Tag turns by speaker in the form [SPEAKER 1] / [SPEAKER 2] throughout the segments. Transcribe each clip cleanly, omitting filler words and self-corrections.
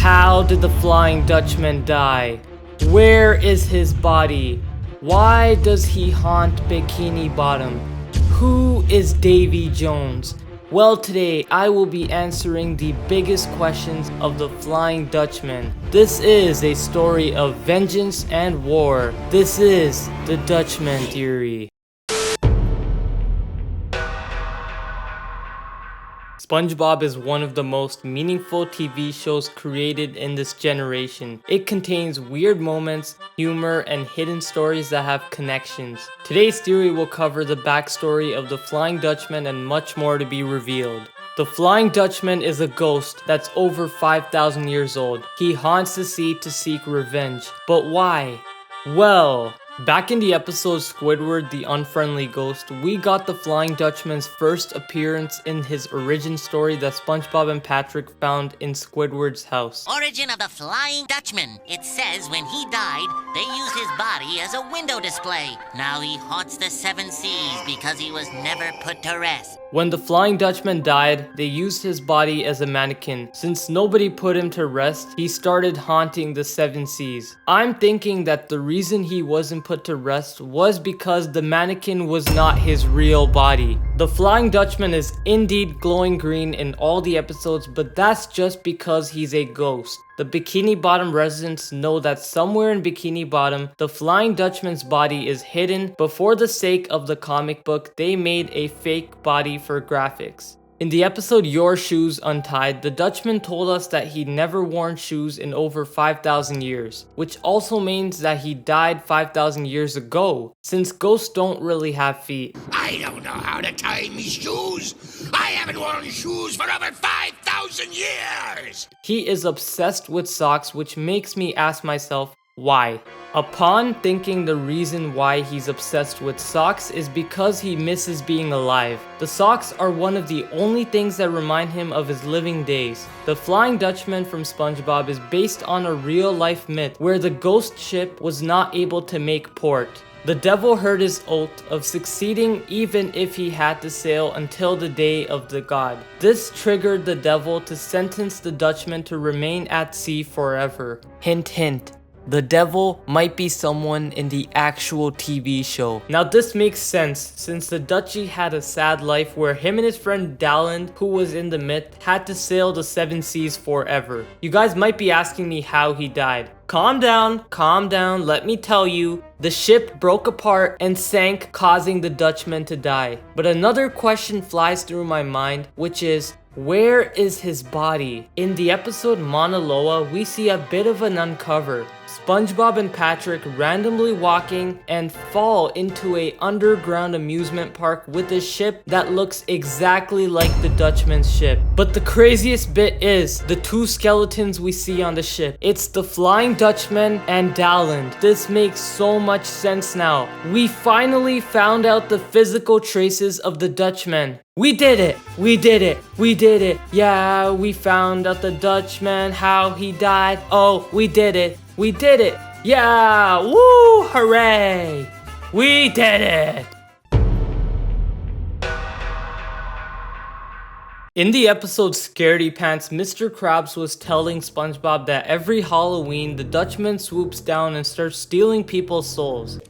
[SPEAKER 1] How did the Flying Dutchman die? Where is his body? Why does he haunt Bikini Bottom? Who is Davy Jones? Well, today I will be answering the biggest questions of the Flying Dutchman. This is a story of vengeance and war. This is the Dutchman theory. SpongeBob is one of the most meaningful TV shows created in this generation. It contains weird moments, humor, and hidden stories that have connections. Today's theory will cover the backstory of the Flying Dutchman and much more to be revealed. The Flying Dutchman is a ghost that's over 5,000 years old. He haunts the sea to seek revenge. But why? Well, back in the episode Squidward the Unfriendly Ghost, we got the Flying Dutchman's first appearance in his origin story that SpongeBob and Patrick found in Squidward's house.
[SPEAKER 2] Origin of the Flying Dutchman. It says when he died, they used his body as a window display. Now he haunts the seven seas because he was never put to rest.
[SPEAKER 1] When the Flying Dutchman died, they used his body as a mannequin. Since nobody put him to rest, he started haunting the seven seas. I'm thinking that the reason he wasn't put to rest was because the mannequin was not his real body. The Flying Dutchman is indeed glowing green in all the episodes, but that's just because he's a ghost. The Bikini Bottom residents know that somewhere in Bikini Bottom, the Flying Dutchman's body is hidden, but for the sake of the comic book, they made a fake body for graphics. In the episode Your Shoes Untied, the Dutchman told us that he'd never worn shoes in over 5,000 years, which also means that he died 5,000 years ago, since ghosts don't really have feet.
[SPEAKER 3] I don't know how to tie me shoes. I haven't worn shoes for over 5,000 years.
[SPEAKER 1] He is obsessed with socks, which makes me ask myself, why? Upon thinking the reason why he's obsessed with socks is because he misses being alive. The socks are one of the only things that remind him of his living days. The Flying Dutchman from SpongeBob is based on a real-life myth where the ghost ship was not able to make port. The devil heard his oath of succeeding even if he had to sail until the day of the god. This triggered the devil to sentence the Dutchman to remain at sea forever. Hint hint. The devil might be someone in the actual TV show. Now this makes sense since the Dutchie had a sad life where him and his friend Dalland, who was in the myth, had to sail the seven seas forever. You guys might be asking me how he died. Calm down, let me tell you. The ship broke apart and sank, causing the Dutchman to die. But another question flies through my mind, which is, where is his body? In the episode Mauna Loa, we see a bit of an uncover. SpongeBob and Patrick randomly walking and fall into a underground amusement park with a ship that looks exactly like the Dutchman's ship. But the craziest bit is the two skeletons we see on the ship. It's the Flying Dutchman and Dalland. This makes so much sense now. We finally found out the physical traces of the Dutchman. We did it! We did it! We did it! Yeah, we found out the Dutchman, how he died. Oh, we did it! We did it! Yeah! Woo! Hooray! We did it! In the episode Scaredy Pants, Mr. Krabs was telling SpongeBob that every Halloween, the Dutchman swoops down and starts stealing people's souls.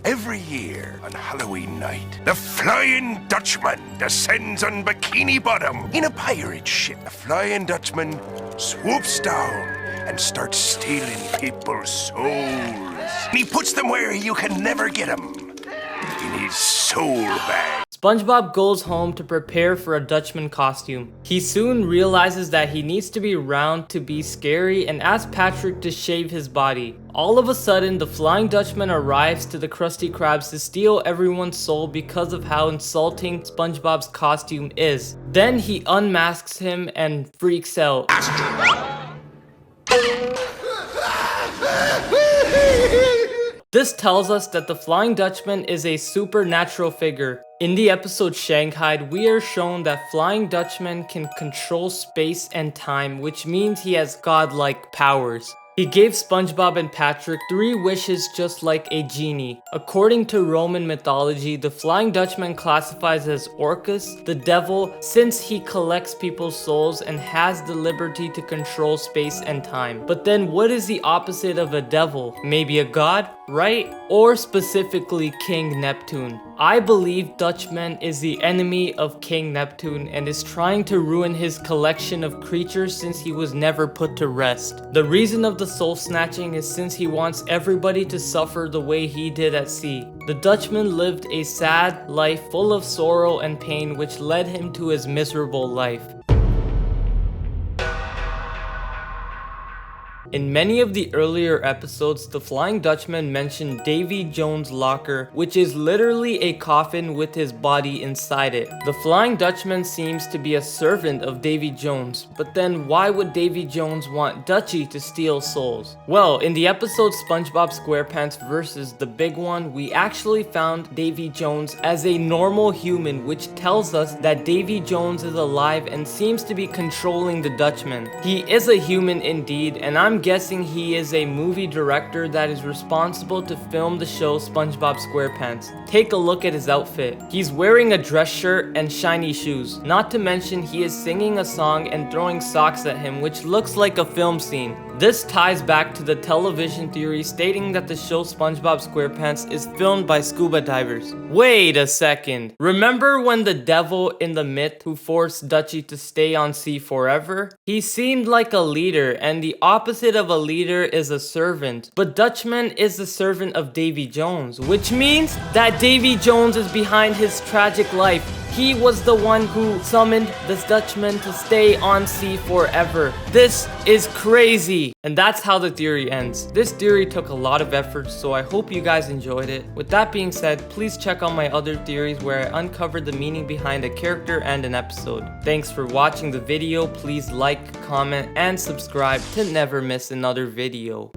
[SPEAKER 3] Every year on Halloween night, the Flying Dutchman descends on Bikini Bottom in a pirate ship. The Flying Dutchman swoops down and starts stealing people's souls. He puts them where you can never get them, in his soul bag.
[SPEAKER 1] SpongeBob goes home to prepare for a Dutchman costume. He soon realizes that he needs to be round to be scary and asks Patrick to shave his body. All of a sudden, the Flying Dutchman arrives to the Krusty Krabs to steal everyone's soul because of how insulting SpongeBob's costume is. Then he unmasks him and freaks out. This tells us that the Flying Dutchman is a supernatural figure. In the episode Shanghaied, we are shown that Flying Dutchman can control space and time, which means he has godlike powers. He gave SpongeBob and Patrick 3 wishes just like a genie. According to Roman mythology, the Flying Dutchman classifies as Orcus, the devil, since he collects people's souls and has the liberty to control space and time. But then what is the opposite of a devil? Maybe a god, right? Or specifically King Neptune. I believe Dutchman is the enemy of King Neptune and is trying to ruin his collection of creatures since he was never put to rest. The reason of the soul snatching is since he wants everybody to suffer the way he did at sea. The Dutchman lived a sad life full of sorrow and pain, which led him to his miserable life. In many of the earlier episodes, the Flying Dutchman mentioned Davy Jones' locker, which is literally a coffin with his body inside it. The Flying Dutchman seems to be a servant of Davy Jones, but then why would Davy Jones want Dutchie to steal souls? Well, in the episode SpongeBob Squarepants versus the Big One, we actually found Davy Jones as a normal human, which tells us that Davy Jones is alive and seems to be controlling the Dutchman. He is a human indeed, and I'm guessing he is a movie director that is responsible to film the show SpongeBob Squarepants. Take a look at his outfit. He's wearing a dress shirt and shiny shoes. Not to mention he is singing a song and throwing socks at him, which looks like a film scene. This ties back to the television theory stating that the show SpongeBob Squarepants is filmed by scuba divers. Wait a second. Remember when the devil in the myth who forced Dutchie to stay on sea forever? He seemed like a leader, and the opposite of a leader is a servant. But Dutchman is the servant of Davy Jones, which means that Davy Jones is behind his tragic life. He was the one who summoned this Dutchman to stay on sea forever. This is crazy. And that's how the theory ends. This theory took a lot of effort, so I hope you guys enjoyed it. With that being said, please check out my other theories where I uncovered the meaning behind a character and an episode. Thanks for watching the video. Please like, comment, and subscribe to never miss another video.